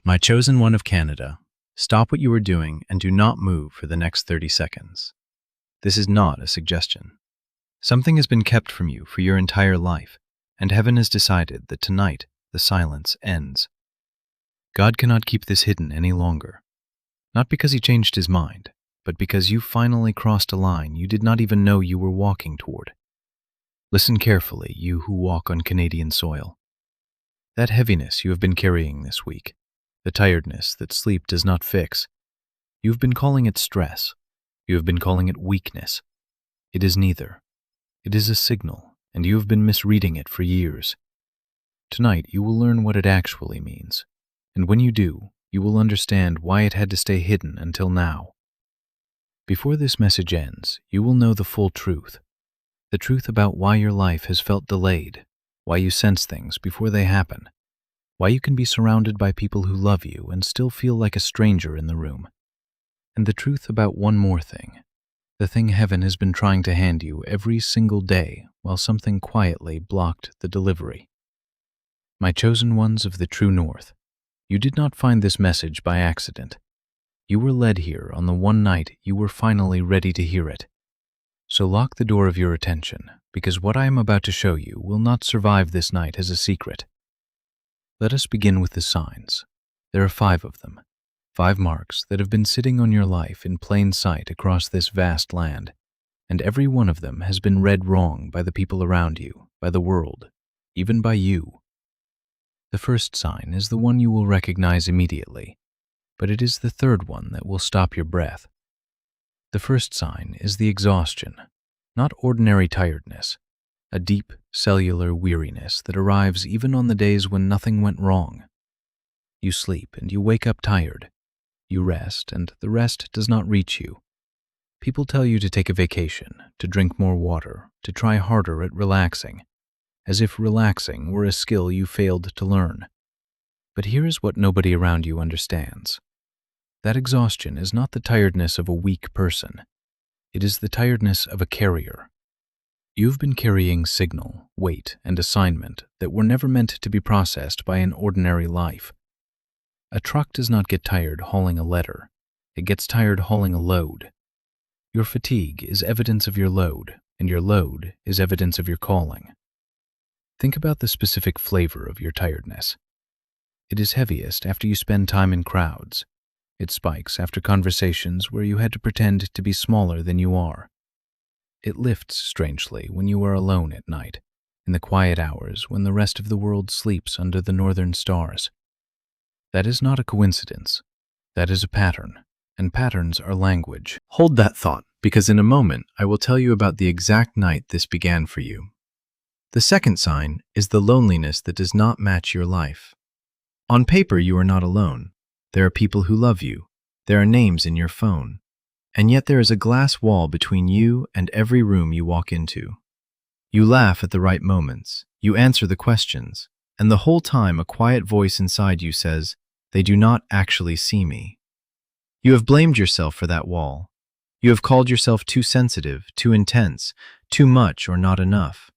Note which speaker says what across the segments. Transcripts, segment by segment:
Speaker 1: My chosen one of Canada, stop what you are doing and do not move for the next 30 seconds. This is not a suggestion. Something has been kept from you for your entire life, and heaven has decided that tonight the silence ends. God cannot keep this hidden any longer. Not because he changed his mind, but because you finally crossed a line you did not even know you were walking toward. Listen carefully, you who walk on Canadian soil. That heaviness you have been carrying this week, the tiredness that sleep does not fix, you have been calling it stress. You have been calling it weakness. It is neither. It is a signal, and you have been misreading it for years. Tonight you will learn what it actually means, and when you do, you will understand why it had to stay hidden until now. Before this message ends, you will know the full truth. The truth about why your life has felt delayed, why you sense things before they happen, why you can be surrounded by people who love you and still feel like a stranger in the room. And the truth about one more thing, the thing heaven has been trying to hand you every single day while something quietly blocked the delivery. My chosen ones of the true north, you did not find this message by accident. You were led here on the one night you were finally ready to hear it. So lock the door of your attention, because what I am about to show you will not survive this night as a secret. Let us begin with the signs. There are 5 of them. 5 marks that have been sitting on your life in plain sight across this vast land, and every one of them has been read wrong by the people around you, by the world, even by you. The first sign is the one you will recognize immediately, but it is the third one that will stop your breath. The first sign is the exhaustion, not ordinary tiredness, a deep cellular weariness that arrives even on the days when nothing went wrong. You sleep and you wake up tired. You rest, and the rest does not reach you. People tell you to take a vacation, to drink more water, to try harder at relaxing, as if relaxing were a skill you failed to learn. But here is what nobody around you understands. That exhaustion is not the tiredness of a weak person. It is the tiredness of a carrier. You've been carrying signal, weight, and assignment that were never meant to be processed by an ordinary life. A truck does not get tired hauling a letter. It gets tired hauling a load. Your fatigue is evidence of your load, and your load is evidence of your calling. Think about the specific flavor of your tiredness. It is heaviest after you spend time in crowds. It spikes after conversations where you had to pretend to be smaller than you are. It lifts strangely when you are alone at night, in the quiet hours when the rest of the world sleeps under the northern stars. That is not a coincidence. That is a pattern, and patterns are language. Hold that thought, because in a moment I will tell you about the exact night this began for you. The second sign is the loneliness that does not match your life. On paper, you are not alone. There are people who love you. There are names in your phone. And yet there is a glass wall between you and every room you walk into. You laugh at the right moments. You answer the questions. And the whole time a quiet voice inside you says, "They do not actually see me." You have blamed yourself for that wall. You have called yourself too sensitive, too intense, too much or not enough.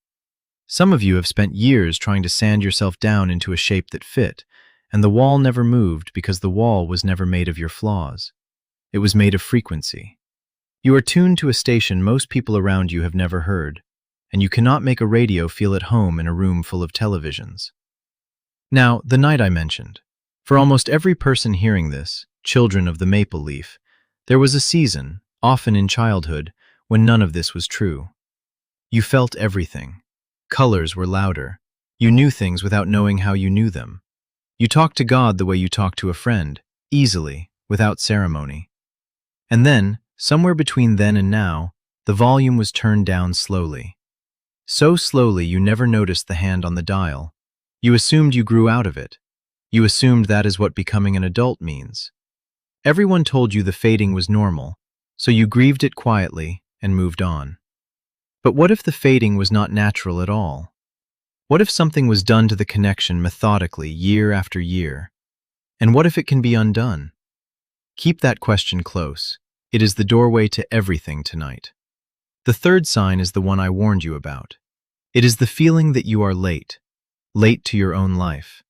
Speaker 1: Some of you have spent years trying to sand yourself down into a shape that fit, and the wall never moved because the wall was never made of your flaws. It was made of frequency. You are tuned to a station most people around you have never heard, and you cannot make a radio feel at home in a room full of televisions. Now, the night I mentioned. For almost every person hearing this, children of the maple leaf, there was a season, often in childhood, when none of this was true. You felt everything. Colors were louder. You knew things without knowing how you knew them. You talked to God the way you talk to a friend, easily, without ceremony. And then, somewhere between then and now, the volume was turned down slowly. So slowly you never noticed the hand on the dial. You assumed you grew out of it. You assumed that is what becoming an adult means. Everyone told you the fading was normal, so you grieved it quietly and moved on. But what if the fading was not natural at all? What if something was done to the connection methodically year after year? And what if it can be undone? Keep that question close. It is the doorway to everything tonight. The third sign is the one I warned you about. It is the feeling that you are late to your own life.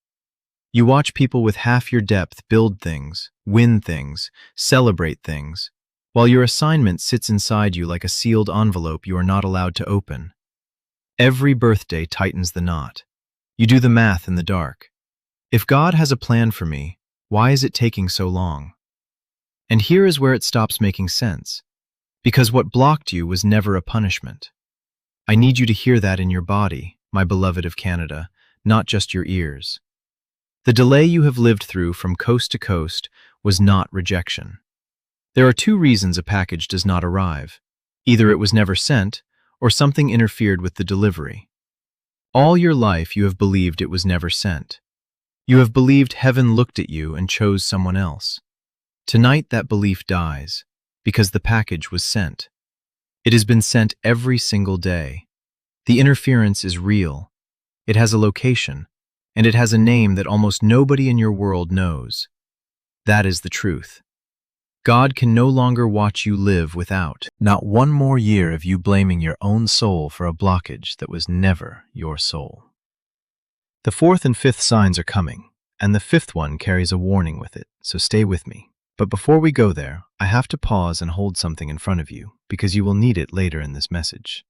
Speaker 1: You watch people with half your depth build things, win things, celebrate things, while your assignment sits inside you like a sealed envelope you are not allowed to open. Every birthday tightens the knot. You do the math in the dark. If God has a plan for me, why is it taking so long? And here is where it stops making sense. Because what blocked you was never a punishment. I need you to hear that in your body, my beloved of Canada, not just your ears. The delay you have lived through from coast to coast was not rejection. There are two reasons a package does not arrive. Either it was never sent, or something interfered with the delivery. All your life you have believed it was never sent. You have believed heaven looked at you and chose someone else. Tonight that belief dies, because the package was sent. It has been sent every single day. The interference is real. It has a location, and it has a name that almost nobody in your world knows. That is the truth. God can no longer watch you live without not one more year of you blaming your own soul for a blockage that was never your soul. The fourth and fifth signs are coming, and the fifth one carries a warning with it, so stay with me. But before we go there, I have to pause and hold something in front of you, because you will need it later in this message.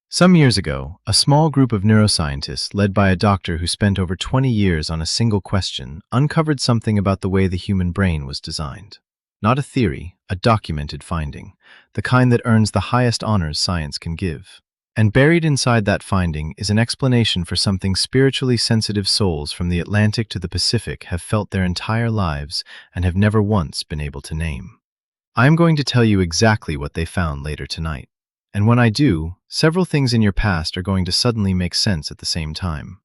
Speaker 1: Some years ago, a small group of neuroscientists, led by a doctor who spent over 20 years on a single question, uncovered something about the way the human brain was designed. Not a theory, a documented finding, the kind that earns the highest honors science can give. And buried inside that finding is an explanation for something spiritually sensitive souls from the Atlantic to the Pacific have felt their entire lives and have never once been able to name. I am going to tell you exactly what they found later tonight. And when I do, several things in your past are going to suddenly make sense at the same time.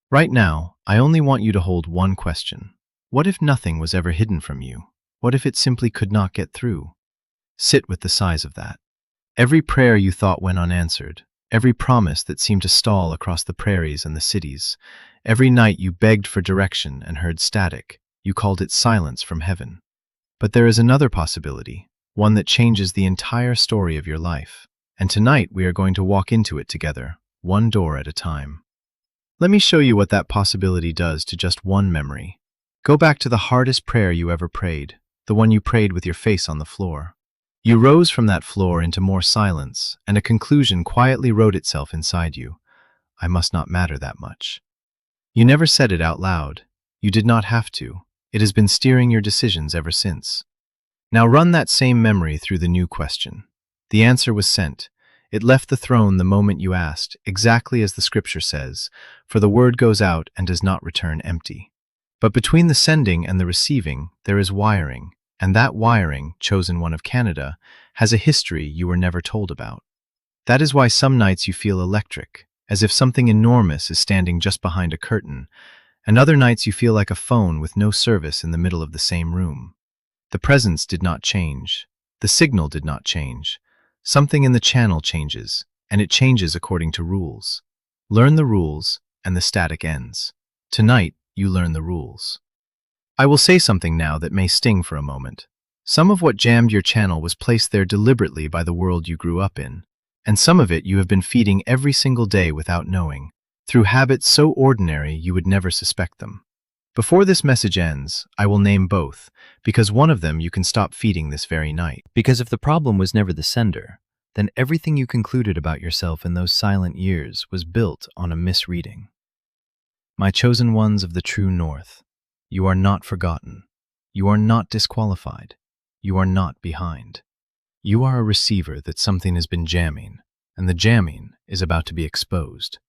Speaker 1: Right now, I only want you to hold one question. What if nothing was ever hidden from you? What if it simply could not get through? Sit with the size of that. Every prayer you thought went unanswered, every promise that seemed to stall across the prairies and the cities, every night you begged for direction and heard static, you called it silence from heaven. But there is another possibility, one that changes the entire story of your life. And tonight we are going to walk into it together, one door at a time. Let me show you what that possibility does to just one memory. Go back to the hardest prayer you ever prayed, the one you prayed with your face on the floor. You rose from that floor into more silence, and a conclusion quietly wrote itself inside you. I must not matter that much. You never said it out loud. You did not have to. It has been steering your decisions ever since. Now run that same memory through the new question. The answer was sent. It left the throne the moment you asked, exactly as the scripture says, for the word goes out and does not return empty. But between the sending and the receiving, there is wiring, and that wiring, chosen one of Canada, has a history you were never told about. That is why some nights you feel electric, as if something enormous is standing just behind a curtain, and other nights you feel like a phone with no service in the middle of the same room. The presence did not change. The signal did not change. Something in the channel changes, and it changes according to rules. Learn the rules, and the static ends. Tonight, you learn the rules. I will say something now that may sting for a moment. Some of what jammed your channel was placed there deliberately by the world you grew up in, and some of it you have been feeding every single day without knowing, through habits so ordinary you would never suspect them. Before this message ends, I will name both, because one of them you can stop feeding this very night. Because if the problem was never the sender, then everything you concluded about yourself in those silent years was built on a misreading. My chosen ones of the true north, you are not forgotten. You are not disqualified. You are not behind. You are a receiver that something has been jamming, and the jamming is about to be exposed.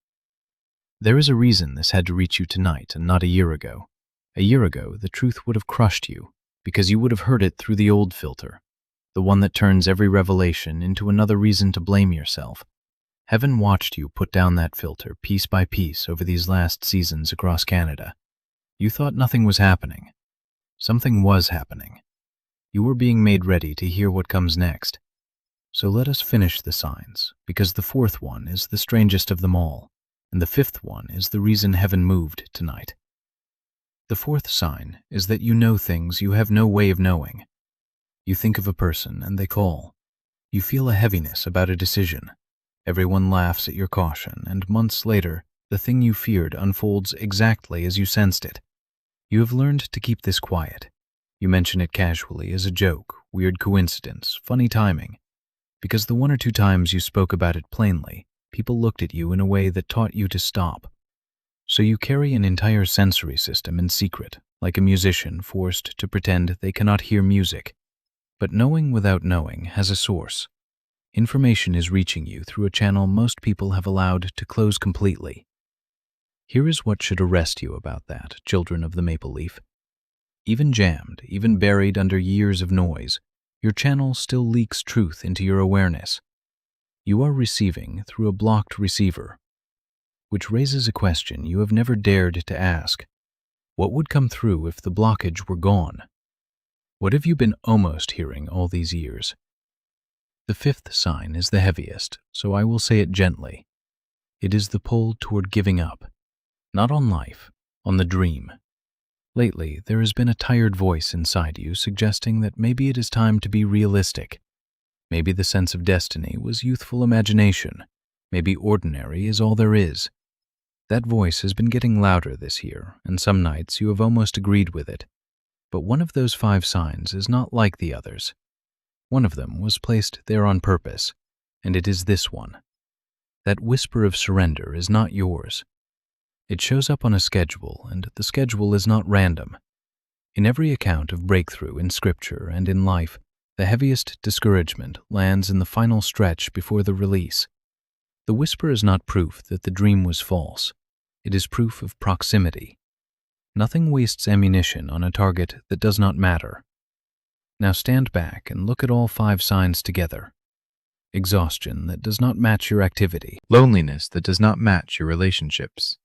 Speaker 1: There is a reason this had to reach you tonight and not a year ago. A year ago, the truth would have crushed you, because you would have heard it through the old filter, the one that turns every revelation into another reason to blame yourself. Heaven watched you put down that filter piece by piece over these last seasons across Canada. You thought nothing was happening. Something was happening. You were being made ready to hear what comes next. So let us finish the signs, because the fourth one is the strangest of them all, and the fifth one is the reason heaven moved tonight. The fourth sign is that you know things you have no way of knowing. You think of a person and they call. You feel a heaviness about a decision. Everyone laughs at your caution, and months later, the thing you feared unfolds exactly as you sensed it. You have learned to keep this quiet. You mention it casually as a joke, weird coincidence, funny timing. Because the one or two times you spoke about it plainly, people looked at you in a way that taught you to stop. So you carry an entire sensory system in secret, like a musician forced to pretend they cannot hear music. But knowing without knowing has a source. Information is reaching you through a channel most people have allowed to close completely. Here is what should arrest you about that, children of the maple leaf. Even jammed, even buried under years of noise, your channel still leaks truth into your awareness. You are receiving through a blocked receiver, which raises a question you have never dared to ask. What would come through if the blockage were gone? What have you been almost hearing all these years? The fifth sign is the heaviest, so I will say it gently. It is the pull toward giving up. Not on life, on the dream. Lately, there has been a tired voice inside you suggesting that maybe it is time to be realistic. Maybe the sense of destiny was youthful imagination. Maybe ordinary is all there is. That voice has been getting louder this year, and some nights you have almost agreed with it. But one of those 5 signs is not like the others. One of them was placed there on purpose, and it is this one. That whisper of surrender is not yours. It shows up on a schedule, and the schedule is not random. In every account of breakthrough in Scripture and in life, the heaviest discouragement lands in the final stretch before the release. The whisper is not proof that the dream was false. It is proof of proximity. Nothing wastes ammunition on a target that does not matter. Now stand back and look at all 5 signs together. Exhaustion that does not match your activity.
Speaker 2: Loneliness that does not match your relationships.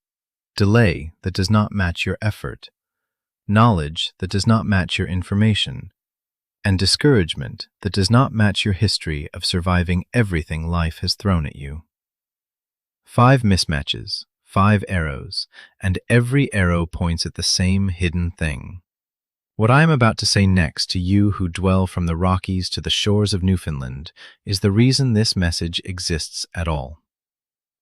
Speaker 2: Delay that does not match your effort. Knowledge that does not match your information. And discouragement that does not match your history of surviving everything life has thrown at you. 5 mismatches, 5 arrows, and every arrow points at the same hidden thing. What I am about to say next to you who dwell from the Rockies to the shores of Newfoundland is the reason this message exists at all.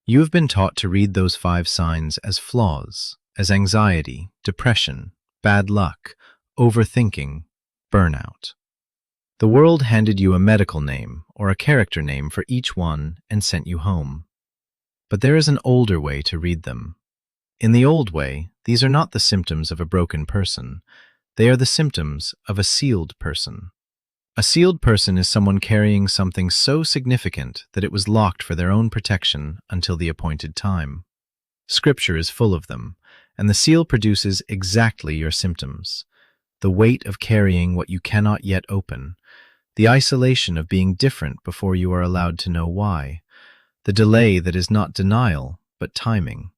Speaker 2: You have been taught to read those 5 signs as flaws, as anxiety, depression, bad luck, overthinking, burnout. The world handed you a medical name or a character name for each one and sent you home. But there is an older way to read them. In the old way, these are not the symptoms of a broken person. They are the symptoms of a sealed person. A sealed person is someone carrying something so significant that it was locked for their own protection until the appointed time. Scripture is full of them, and the seal produces exactly your symptoms. The weight of carrying what you cannot yet open, the isolation of being different before you are allowed to know why, the delay that is not denial, but timing,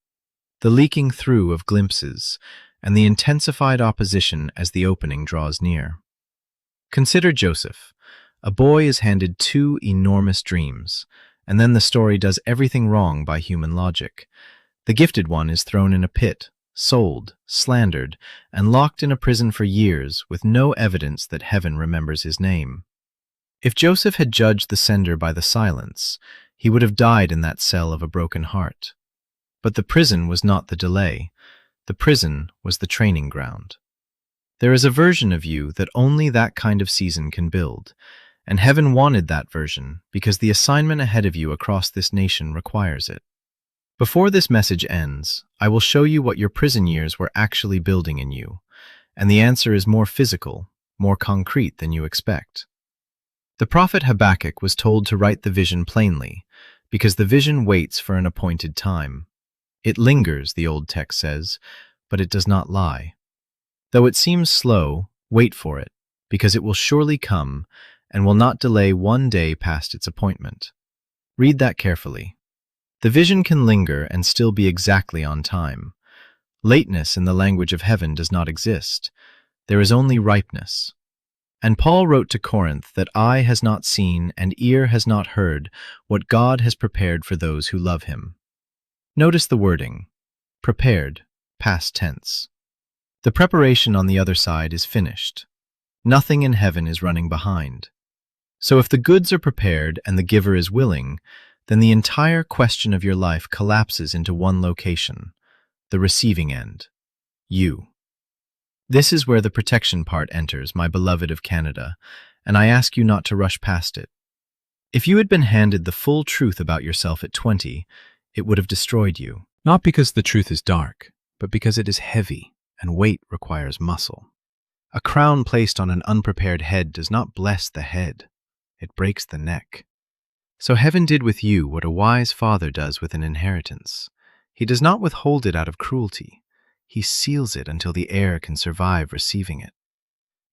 Speaker 2: the leaking through of glimpses, and the intensified opposition as the opening draws near. Consider Joseph. A boy is handed 2 enormous dreams, and then the story does everything wrong by human logic. The gifted one is thrown in a pit, sold, slandered, and locked in a prison for years with no evidence that heaven remembers his name. If Joseph had judged the sender by the silence, he would have died in that cell of a broken heart. But the prison was not the delay. The prison was the training ground. There is a version of you that only that kind of season can build, and heaven wanted that version because the assignment ahead of you across this nation requires it. Before this message ends, I will show you what your prison years were actually building in you, and the answer is more physical, more concrete than you expect. The prophet Habakkuk was told to write the vision plainly, because the vision waits for an appointed time. It lingers, the old text says, but it does not lie. Though it seems slow, wait for it, because it will surely come and will not delay one day past its appointment. Read that carefully. The vision can linger and still be exactly on time. Lateness in the language of heaven does not exist. There is only ripeness. And Paul wrote to Corinth that eye has not seen and ear has not heard what God has prepared for those who love him. Notice the wording, prepared, past tense. The preparation on the other side is finished. Nothing in heaven is running behind. So if the goods are prepared and the giver is willing, then the entire question of your life collapses into one location, the receiving end, you. This is where the protection part enters, my beloved of Canada, and I ask you not to rush past it. If you had been handed the full truth about yourself at 20, it would have destroyed you.
Speaker 1: Not because the truth is dark, but because it is heavy and weight requires muscle.
Speaker 2: A crown placed on an unprepared head does not bless the head, it breaks the neck. So heaven did with you what a wise father does with an inheritance. He does not withhold it out of cruelty. He seals it until the heir can survive receiving it.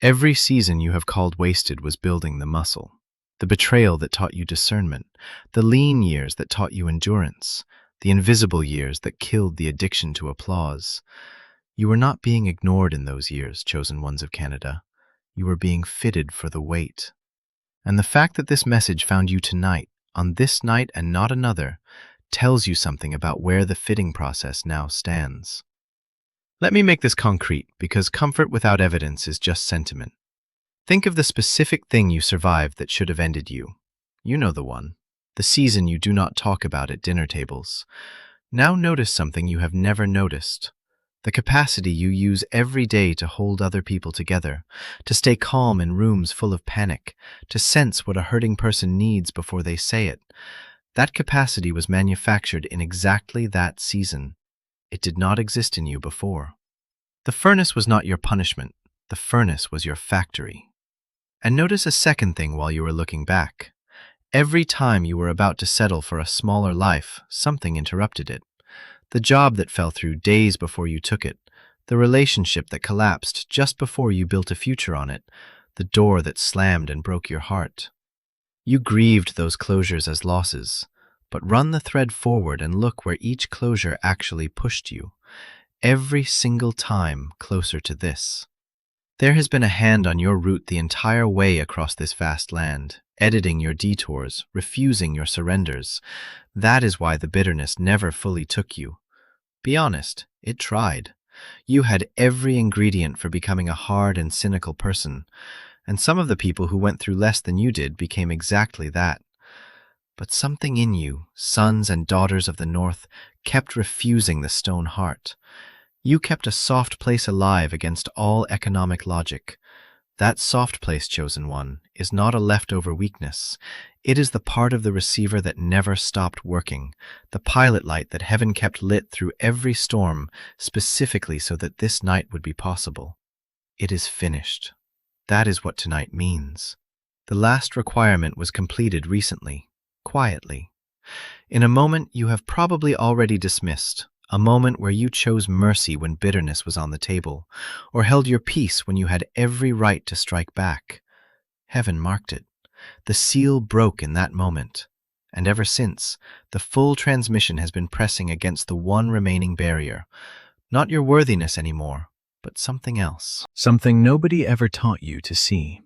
Speaker 2: Every season you have called wasted was building the muscle. The betrayal that taught you discernment, the lean years that taught you endurance, the invisible years that killed the addiction to applause. You were not being ignored in those years, chosen ones of Canada. You were being fitted for the weight. And the fact that this message found you tonight, on this night and not another, tells you something about where the fitting process now stands. Let me make this concrete, because comfort without evidence is just sentiment. Think of the specific thing you survived that should have ended you. You know the one. The season you do not talk about at dinner tables. Now notice something you have never noticed. The capacity you use every day to hold other people together, to stay calm in rooms full of panic, to sense what a hurting person needs before they say it. That capacity was manufactured in exactly that season. It did not exist in you before. The furnace was not your punishment. The furnace was your factory. And notice a second thing while you were looking back. Every time you were about to settle for a smaller life, something interrupted it. The job that fell through days before you took it, the relationship that collapsed just before you built a future on it, the door that slammed and broke your heart. You grieved those closures as losses, but run the thread forward and look where each closure actually pushed you, every single time closer to this. There has been a hand on your route the entire way across this vast land, editing your detours, refusing your surrenders. That is why the bitterness never fully took you. Be honest, it tried. You had every ingredient for becoming a hard and cynical person, and some of the people who went through less than you did became exactly that. But something in you, sons and daughters of the North, kept refusing the stone heart. You kept a soft place alive against all economic logic. That soft place, chosen one, is not a leftover weakness. It is the part of the receiver that never stopped working, the pilot light that heaven kept lit through every storm, specifically so that this night would be possible. It is finished. That is what tonight means. The last requirement was completed recently, quietly. In a moment you have probably already dismissed, a moment where you chose mercy when bitterness was on the table, or held your peace when you had every right to strike back. Heaven marked it. The seal broke in that moment, and ever since, the full transmission has been pressing against the one remaining barrier. Not your worthiness anymore, but something else.
Speaker 1: Something nobody ever taught you to see.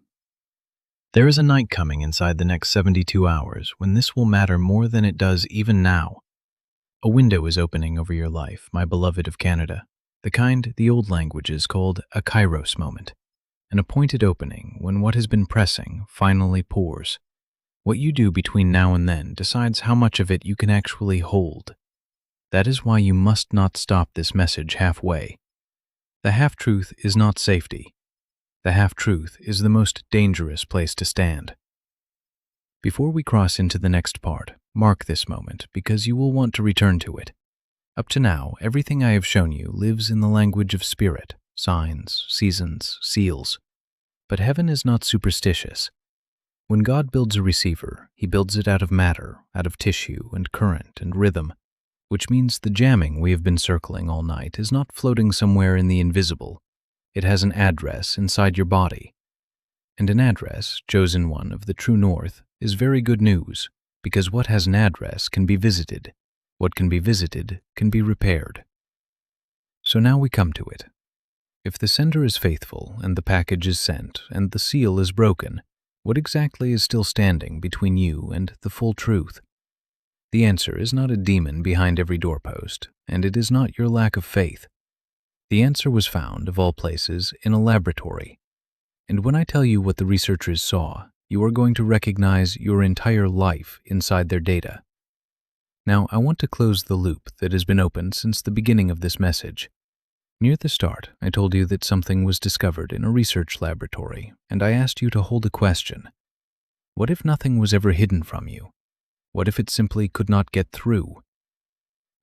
Speaker 1: There is a night coming inside the next 72 hours when this will matter more than it does even now. A window is opening over your life, my beloved of Canada, the kind the old languages called a kairos moment, an appointed opening when what has been pressing finally pours. What you do between now and then decides how much of it you can actually hold. That is why you must not stop this message halfway. The half-truth is not safety. The half-truth is the most dangerous place to stand. Before we cross into the next part, mark this moment because you will want to return to it. Up to now, everything I have shown you lives in the language of spirit, signs, seasons, seals. But heaven is not superstitious. When God builds a receiver, he builds it out of matter, out of tissue and current and rhythm, which means the jamming we have been circling all night is not floating somewhere in the invisible. It has an address inside your body. And an address, chosen one of the true north, is very good news, because what has an address can be visited. What can be visited can be repaired. So now we come to it. If the sender is faithful and the package is sent and the seal is broken, what exactly is still standing between you and the full truth? The answer is not a demon behind every doorpost, and it is not your lack of faith. The answer was found, of all places, in a laboratory. And when I tell you what the researchers saw, you are going to recognize your entire life inside their data. Now, I want to close the loop that has been opened since the beginning of this message.
Speaker 2: Near the start, I told you that something was discovered in a research laboratory, and I asked you to hold a question. What if nothing was ever hidden from you? What if it simply could not get through?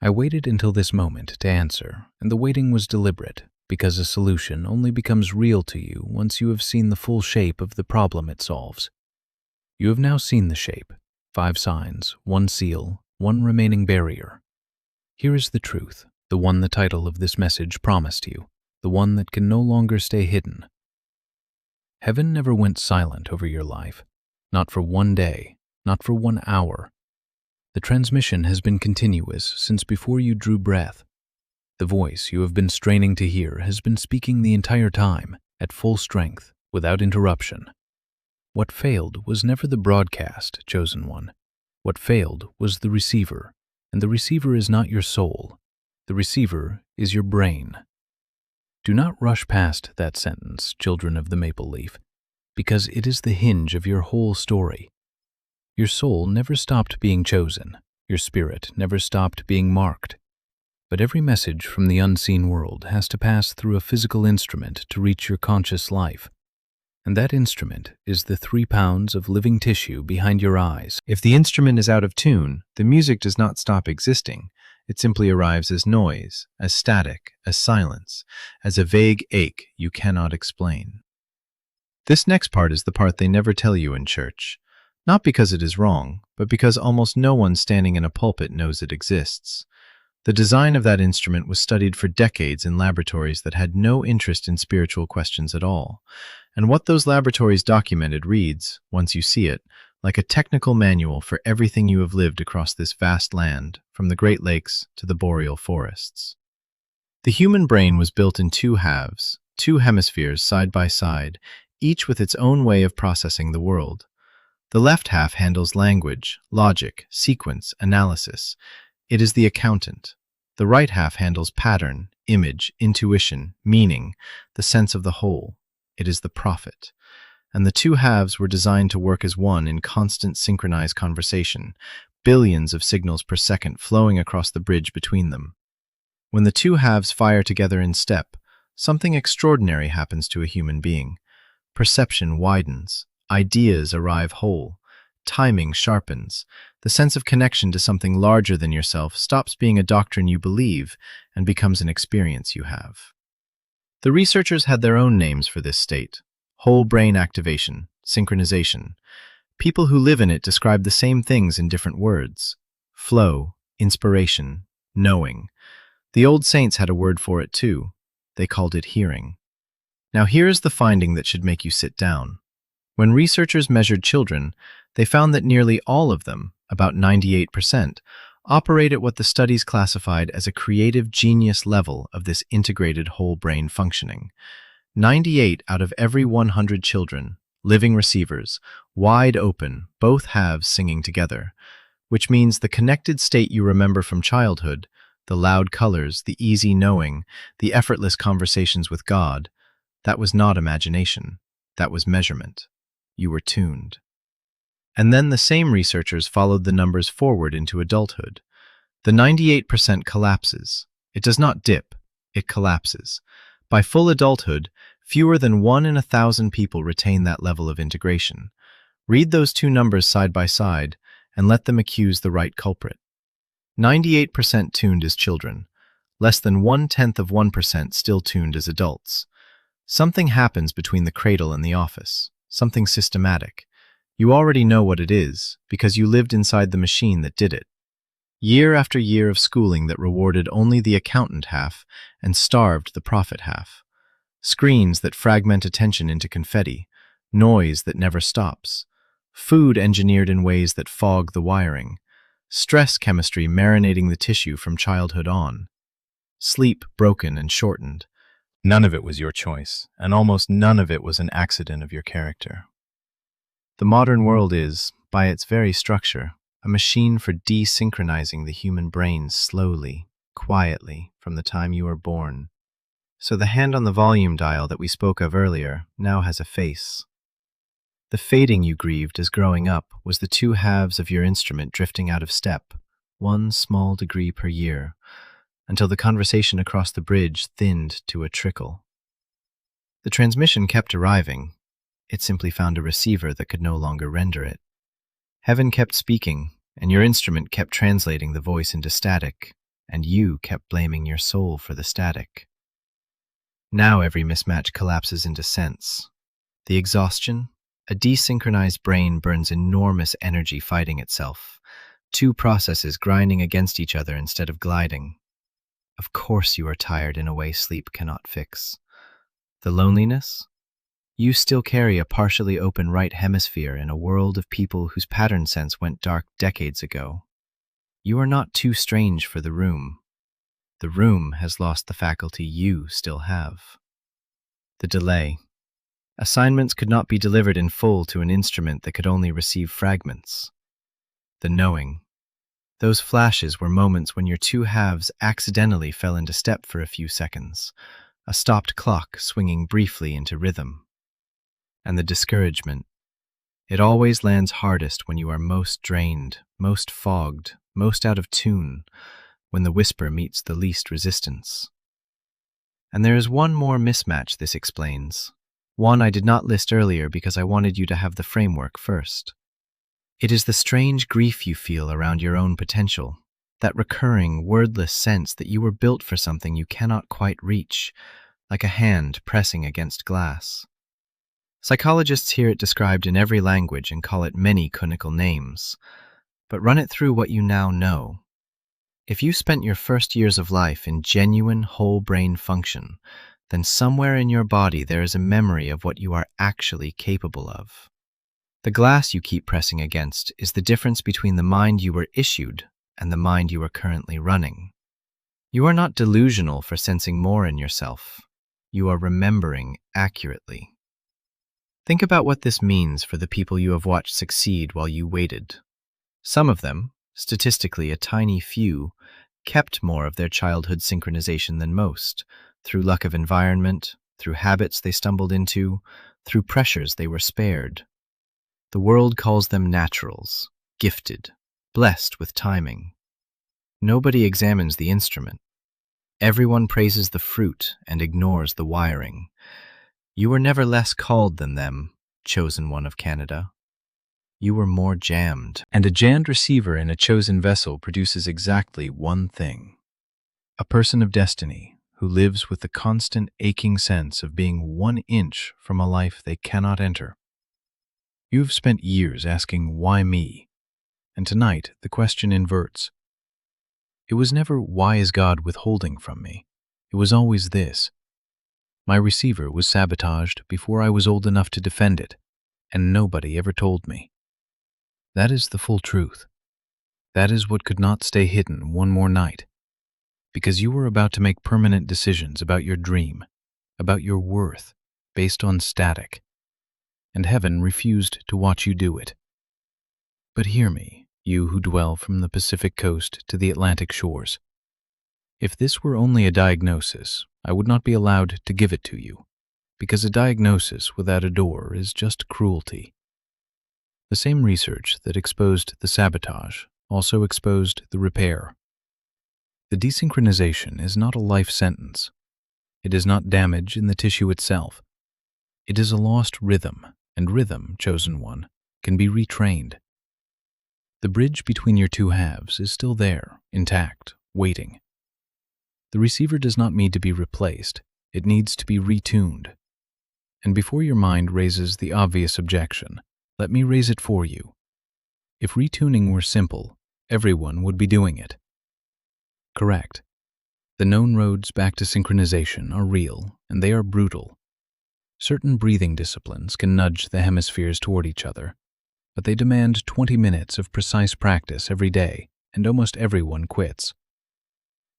Speaker 2: I waited until this moment to answer, and the waiting was deliberate, because a solution only becomes real to you once you have seen the full shape of the problem it solves. You have now seen the shape: 5 signs, 1 seal, 1 remaining barrier. Here is the truth, the one the title of this message promised you, the one that can no longer stay hidden. Heaven never went silent over your life, not for 1 day, not for 1 hour. The transmission has been continuous since before you drew breath. The voice you have been straining to hear has been speaking the entire time, at full strength, without interruption. What failed was never the broadcast, chosen one. What failed was the receiver, and the receiver is not your soul. The receiver is your brain. Do not rush past that sentence, children of the maple leaf, because it is the hinge of your whole story. Your soul never stopped being chosen. Your spirit never stopped being marked. But every message from the unseen world has to pass through a physical instrument to reach your conscious life. And that instrument is the 3 pounds of living tissue behind your eyes.
Speaker 1: If the instrument is out of tune, the music does not stop existing. It simply arrives as noise, as static, as silence, as a vague ache you cannot explain. This next part is the part they never tell you in church. Not because it is wrong, but because almost no one standing in a pulpit knows it exists. The design of that instrument was studied for decades in laboratories that had no interest in spiritual questions at all. And what those laboratories documented reads, once you see it, like a technical manual for everything you have lived across this vast land, from the Great Lakes to the boreal forests. The human brain was built in 2 halves, 2 hemispheres side by side, each with its own way of processing the world. The left half handles language, logic, sequence, analysis. It is the accountant. The right half handles pattern, image, intuition, meaning, the sense of the whole. It is the prophet. And the 2 halves were designed to work as one in constant synchronized conversation, billions of signals per second flowing across the bridge between them. When the 2 halves fire together in step, something extraordinary happens to a human being. Perception widens. Ideas arrive whole. Timing sharpens. The sense of connection to something larger than yourself stops being a doctrine you believe and becomes an experience you have. The researchers had their own names for this state: whole brain activation, synchronization. People who live in it describe the same things in different words: flow, inspiration, knowing. The old saints had a word for it too. They called it hearing. Now here is the finding that should make you sit down. When researchers measured children, they found that nearly all of them, about 98%, operate at what the studies classified as a creative genius level of this integrated whole brain functioning. 98 out of every 100 children, living receivers, wide open, both halves singing together, which means the connected state you remember from childhood, the loud colors, the easy knowing, the effortless conversations with God, that was not imagination, that was measurement. You were tuned. And then the same researchers followed the numbers forward into adulthood. The 98% collapses. It does not dip, it collapses. By full adulthood, fewer than 1 in 1,000 people retain that level of integration. Read those 2 numbers side by side and let them accuse the right culprit. 98% tuned as children, less than 0.1% still tuned as adults. Something happens between the cradle and the office. Something systematic. You already know what it is, because you lived inside the machine that did it. Year after year of schooling that rewarded only the accountant half and starved the prophet half. Screens that fragment attention into confetti, noise that never stops, food engineered in ways that fog the wiring, stress chemistry marinating the tissue from childhood on, sleep broken and shortened. None of it was your choice, and almost none of it was an accident of your character. The modern world is, by its very structure, a machine for desynchronizing the human brain slowly, quietly, from the time you are born. So the hand on the volume dial that we spoke of earlier now has a face. The fading you grieved as growing up was the 2 halves of your instrument drifting out of step, 1 small degree per year.
Speaker 2: until the conversation across the bridge thinned to a trickle. The transmission kept arriving. It simply found a receiver that could no longer render it. Heaven kept speaking, and your instrument kept translating the voice into static, and you kept blaming your soul for the static. Now every mismatch collapses into sense. The exhaustion, a desynchronized brain burns enormous energy fighting itself, two processes grinding against each other instead of gliding. Of course you are tired in a way sleep cannot fix. The loneliness? You still carry a partially open right hemisphere in a world of people whose pattern sense went dark decades ago. You are not too strange for the room. The room has lost the faculty you still have. The delay. Assignments could not be delivered in full to an instrument that could only receive fragments. The knowing. Those flashes were moments when your two halves accidentally fell into step for a few seconds, a stopped clock swinging briefly into rhythm. And the discouragement. It always lands hardest when you are most drained, most fogged, most out of tune, when the whisper meets the least resistance. And there is one more mismatch this explains, one I did not list earlier because I wanted you to have the framework first. It is the strange grief you feel around your own potential, that recurring, wordless sense that you were built for something you cannot quite reach, like a hand pressing against glass. Psychologists hear it described in every language and call it many clinical names, but run it through what you now know. If you spent your first years of life in genuine whole brain function, then somewhere in your body there is a memory of what you are actually capable of. The glass you keep pressing against is the difference between the mind you were issued and the mind you are currently running. You are not delusional for sensing more in yourself. You are remembering accurately. Think about what this means for the people you have watched succeed while you waited. Some of them, statistically a tiny few, kept more of their childhood synchronization than most, through luck of environment, through habits they stumbled into, through pressures they were spared. The world calls them naturals, gifted, blessed with timing. Nobody examines the instrument. Everyone praises the fruit and ignores the wiring. You were never less called than them, chosen one of Canada. You were more jammed.
Speaker 1: And a jammed receiver in a chosen vessel produces exactly one thing. A person of destiny who lives with the constant aching sense of being 1 inch from a life they cannot enter. You have spent years asking, why me? And tonight the question inverts. It was never, why is God withholding from me? It was always this. My receiver was sabotaged before I was old enough to defend it, and nobody ever told me. That is the full truth. That is what could not stay hidden one more night. Because you were about to make permanent decisions about your dream, about your worth, based on static. And heaven refused to watch you do it. But hear me, you who dwell from the Pacific coast to the Atlantic shores. If this were only a diagnosis, I would not be allowed to give it to you, because a diagnosis without a door is just cruelty. The same research that exposed the sabotage also exposed the repair. The desynchronization is not a life sentence. It is not damage in the tissue itself. It is a lost rhythm, and rhythm, chosen one, can be retrained. The bridge between your two halves is still there, intact, waiting. The receiver does not need to be replaced. It needs to be retuned. And before your mind raises the obvious objection, let me raise it for you. If retuning were simple, everyone would be doing it. Correct. The known roads back to synchronization are real, and they are brutal. Certain breathing disciplines can nudge the hemispheres toward each other, but they demand 20 minutes of precise practice every day, and almost everyone quits.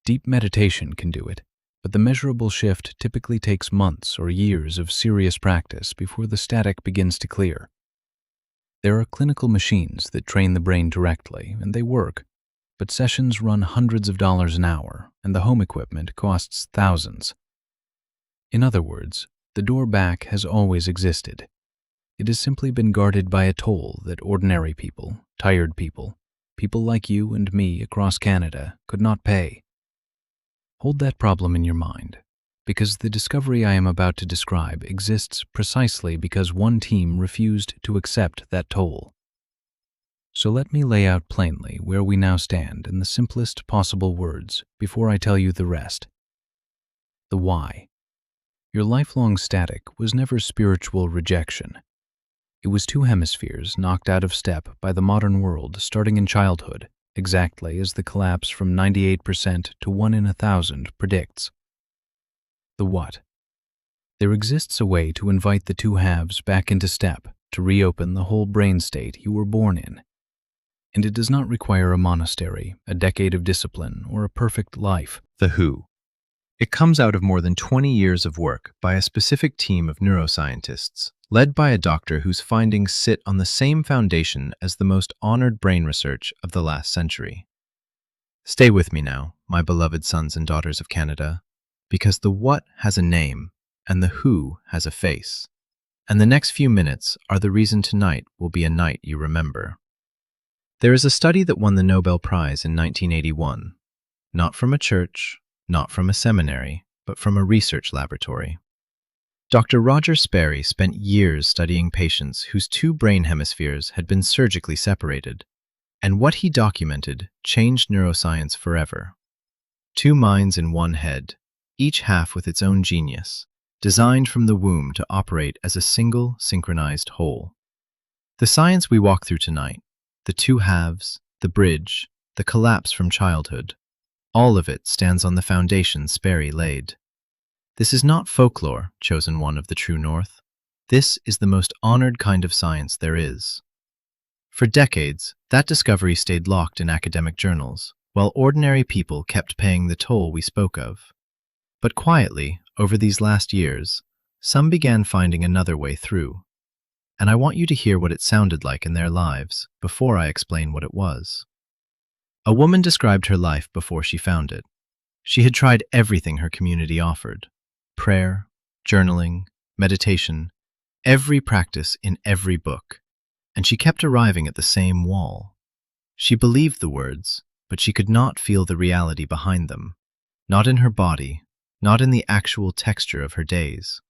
Speaker 1: Deep meditation can do it, but the measurable shift typically takes months or years of serious practice before the static begins to clear. There are clinical machines that train the brain directly, and they work, but sessions run hundreds of dollars an hour, and the home equipment costs thousands. In other words, the door back has always existed. It has simply been guarded by a toll that ordinary people, tired people, people like you and me across Canada, could not pay. Hold that problem in your mind, because the discovery I am about to describe exists precisely because one team refused to accept that toll. So let me lay out plainly where we now stand in the simplest possible words before I tell you the rest. The why. Your lifelong static was never spiritual rejection. It was two hemispheres knocked out of step by the modern world starting in childhood, exactly as the collapse from 98% to 1 in 1,000 predicts. The what. There exists a way to invite the two halves back into step to reopen the whole brain state you were born in. And it does not require a monastery, a decade of discipline, or a perfect life.
Speaker 2: The who. It comes out of more than 20 years of work by a specific team of neuroscientists, led by a doctor whose findings sit on the same foundation as the most honored brain research of the last century. Stay with me now, my beloved sons and daughters of Canada, because the what has a name and the who has a face. And the next few minutes are the reason tonight will be a night you remember. There is a study that won the Nobel Prize in 1981, not from a church, not from a seminary, but from a research laboratory. Dr. Roger Sperry spent years studying patients whose two brain hemispheres had been surgically separated, and what he documented changed neuroscience forever. Two minds in one head, each half with its own genius, designed from the womb to operate as a single, synchronized whole. The science we walk through tonight, the two halves, the bridge, the collapse from childhood, all of it stands on the foundation Sperry laid. This is not folklore, chosen one of the true north. This is the most honored kind of science there is. For decades, that discovery stayed locked in academic journals, while ordinary people kept paying the toll we spoke of. But quietly, over these last years, some began finding another way through. And I want you to hear what it sounded like in their lives before I explain what it was. A woman described her life before she found it. She had tried everything her community offered: prayer, journaling, meditation, every practice in every book, and she kept arriving at the same wall. She believed the words, but she could not feel the reality behind them, not in her body, not in the actual texture of her days.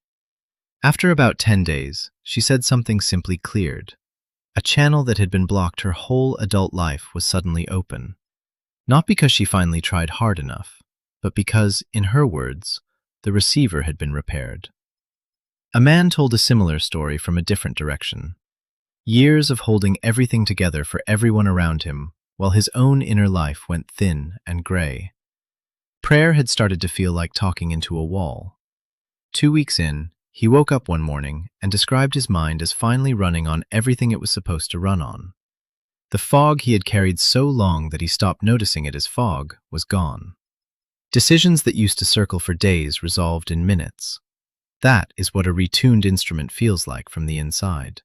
Speaker 2: After about 10 days, she said something simply cleared. A channel that had been blocked her whole adult life was suddenly open. Not because she finally tried hard enough, but because, in her words, the receiver had been repaired. A man told a similar story from a different direction. Years of holding everything together for everyone around him, while his own inner life went thin and gray. Prayer had started to feel like talking into a wall. 2 weeks in, he woke up one morning and described his mind as finally running on everything it was supposed to run on. The fog he had carried so long that he stopped noticing it as fog was gone. Decisions that used to circle for days resolved in minutes. That is what a retuned instrument feels like from the inside.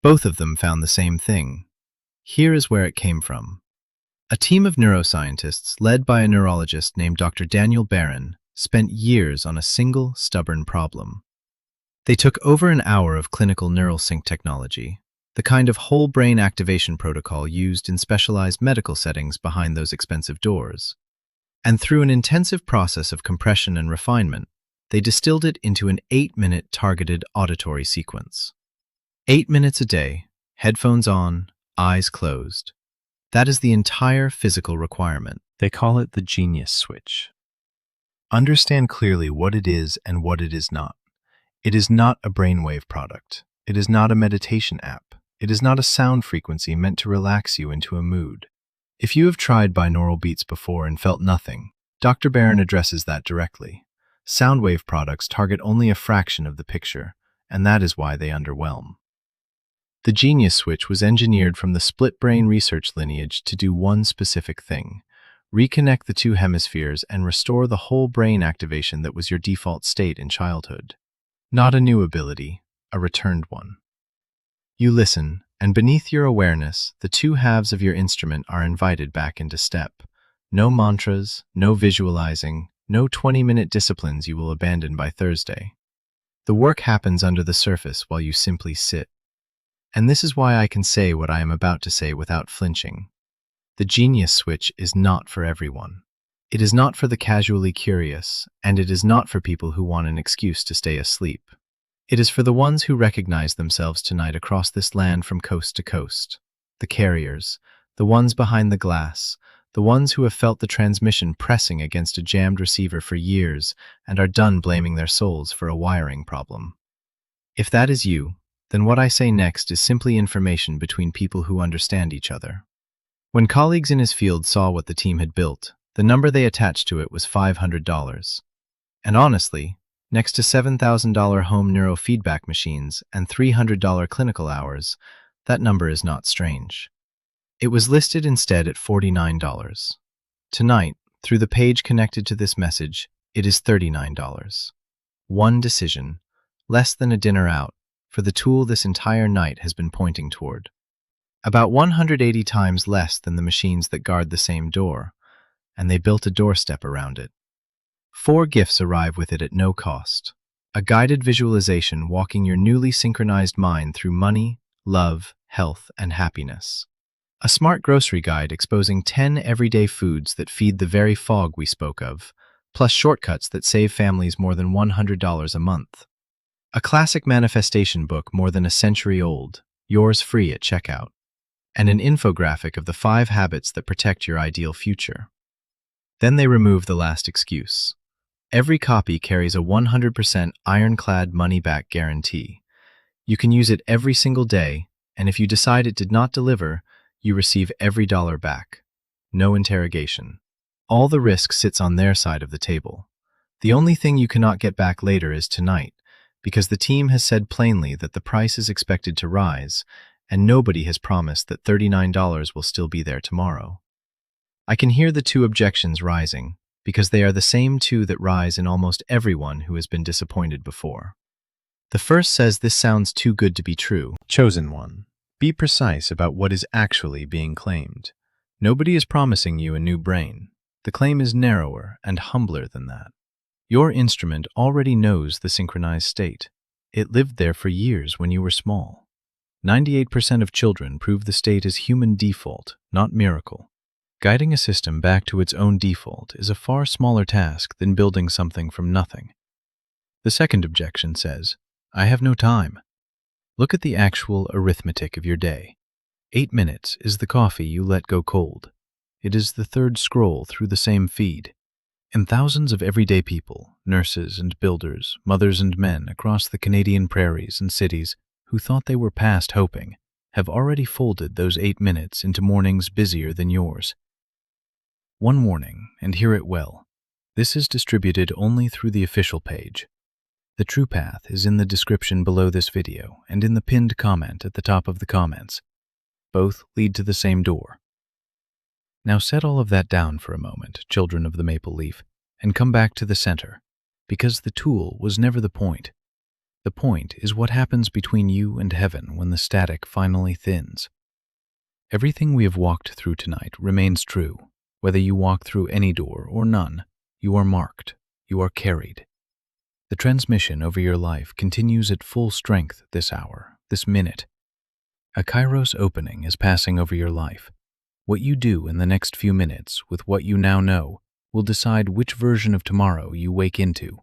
Speaker 2: Both of them found the same thing. Here is where it came from. A team of neuroscientists led by a neurologist named Dr. Daniel Barron spent years on a single stubborn problem. They took over an hour of clinical neural sync technology, the kind of whole brain activation protocol used in specialized medical settings behind those expensive doors. And through an intensive process of compression and refinement, they distilled it into an 8-minute targeted auditory sequence. 8 minutes a day, headphones on, eyes closed. That is the entire physical requirement.
Speaker 1: They call it the genius switch.
Speaker 2: Understand clearly what it is and what it is not. It is not a brainwave product. It is not a meditation app. It is not a sound frequency meant to relax you into a mood. If you have tried binaural beats before and felt nothing, Dr. Barron addresses that directly. Soundwave products target only a fraction of the picture, and that is why they underwhelm. The Genius Switch was engineered from the split brain research lineage to do one specific thing: reconnect the two hemispheres and restore the whole brain activation that was your default state in childhood. Not a new ability, a returned one. You listen, and beneath your awareness, the two halves of your instrument are invited back into step. No mantras, no visualizing, no 20-minute disciplines you will abandon by Thursday. The work happens under the surface while you simply sit. And this is why I can say what I am about to say without flinching. The Genius Switch is not for everyone. It is not for the casually curious, and it is not for people who want an excuse to stay asleep. It is for the ones who recognize themselves tonight across this land from coast to coast. The carriers, the ones behind the glass, the ones who have felt the transmission pressing against a jammed receiver for years and are done blaming their souls for a wiring problem. If that is you, then what I say next is simply information between people who understand each other. When colleagues in his field saw what the team had built, the number they attached to it was $500. And honestly, next to $7,000 home neurofeedback machines and $300 clinical hours, that number is not strange. It was listed instead at $49. Tonight, through the page connected to this message, it is $39. One decision, less than a dinner out, for the tool this entire night has been pointing toward. About 180 times less than the machines that guard the same door, and they built a doorstep around it. 4 gifts arrive with it at no cost. A guided visualization walking your newly synchronized mind through money, love, health, and happiness. A smart grocery guide exposing 10 everyday foods that feed the very fog we spoke of, plus shortcuts that save families more than $100 a month. A classic manifestation book more than a century old, yours free at checkout. And an infographic of the 5 habits that protect your ideal future. Then they remove the last excuse. Every copy carries a 100% ironclad money-back guarantee. You can use it every single day, and if you decide it did not deliver, you receive every dollar back. No interrogation. All the risk sits on their side of the table. The only thing you cannot get back later is tonight, because the team has said plainly that the price is expected to rise, and nobody has promised that $39 will still be there tomorrow. I can hear the 2 objections rising, because they are the same 2 that rise in almost everyone who has been disappointed before. The first says this sounds too good to be true.
Speaker 1: Chosen one, be precise about what is actually being claimed. Nobody is promising you a new brain. The claim is narrower and humbler than that. Your instrument already knows the synchronized state. It lived there for years when you were small. 98% of children prove the state as human default, not miracle. Guiding a system back to its own default is a far smaller task than building something from nothing. The second objection says, I have no time. Look at the actual arithmetic of your day. 8 minutes is the coffee you let go cold. It is the 3rd scroll through the same feed. And thousands of everyday people, nurses and builders, mothers and men across the Canadian prairies and cities who thought they were past hoping, have already folded those 8 minutes into mornings busier than yours. One warning, and hear it well. This is distributed only through the official page. The true path is in the description below this video and in the pinned comment at the top of the comments. Both lead to the same door. Now set all of that down for a moment, children of the maple leaf, and come back to the center, because the tool was never the point. The point is what happens between you and heaven when the static finally thins. Everything we have walked through tonight remains true. Whether you walk through any door or none, you are marked, you are carried. The transmission over your life continues at full strength this hour, this minute. A Kairos opening is passing over your life. What you do in the next few minutes with what you now know will decide which version of tomorrow you wake into.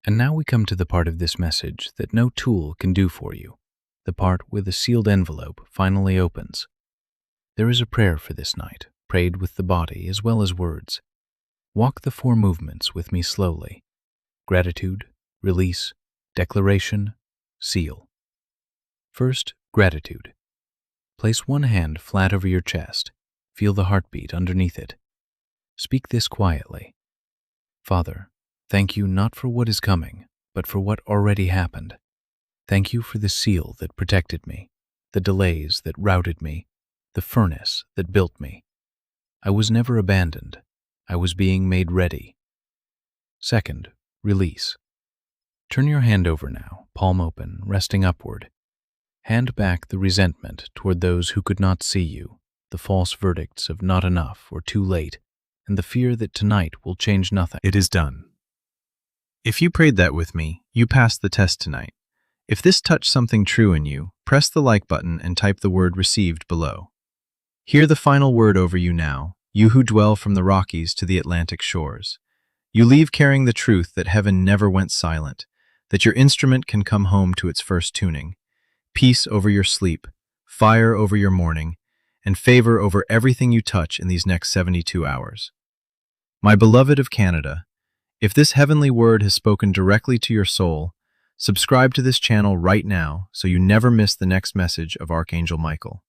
Speaker 1: And now we come to the part of this message that no tool can do for you, the part where the sealed envelope finally opens. There is a prayer for this night, prayed with the body as well as words. Walk the 4 movements with me slowly. Gratitude, release, declaration, seal. First, gratitude. Place one hand flat over your chest. Feel the heartbeat underneath it. Speak this quietly. Father, thank you not for what is coming, but for what already happened. Thank you for the seal that protected me, the delays that routed me, the furnace that built me. I was never abandoned. I was being made ready. Second, release. Turn your hand over now, palm open, resting upward. Hand back the resentment toward those who could not see you, the false verdicts of not enough or too late, and the fear that tonight will change nothing.
Speaker 2: It is done. If you prayed that with me, you passed the test tonight. If this touched something true in you, press the like button and type the word received below. Hear the final word over you now. you who dwell from the Rockies to the Atlantic shores. You leave carrying the truth that heaven never went silent, that your instrument can come home to its first tuning. Peace over your sleep, fire over your morning, and favor over everything you touch in these next 72 hours. My beloved of Canada, if this heavenly word has spoken directly to your soul, subscribe to this channel right now so you never miss the next message of Archangel Michael.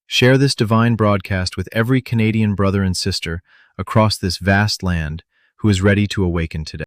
Speaker 2: Share this divine broadcast with every Canadian brother and sister across this vast land who is ready to awaken today.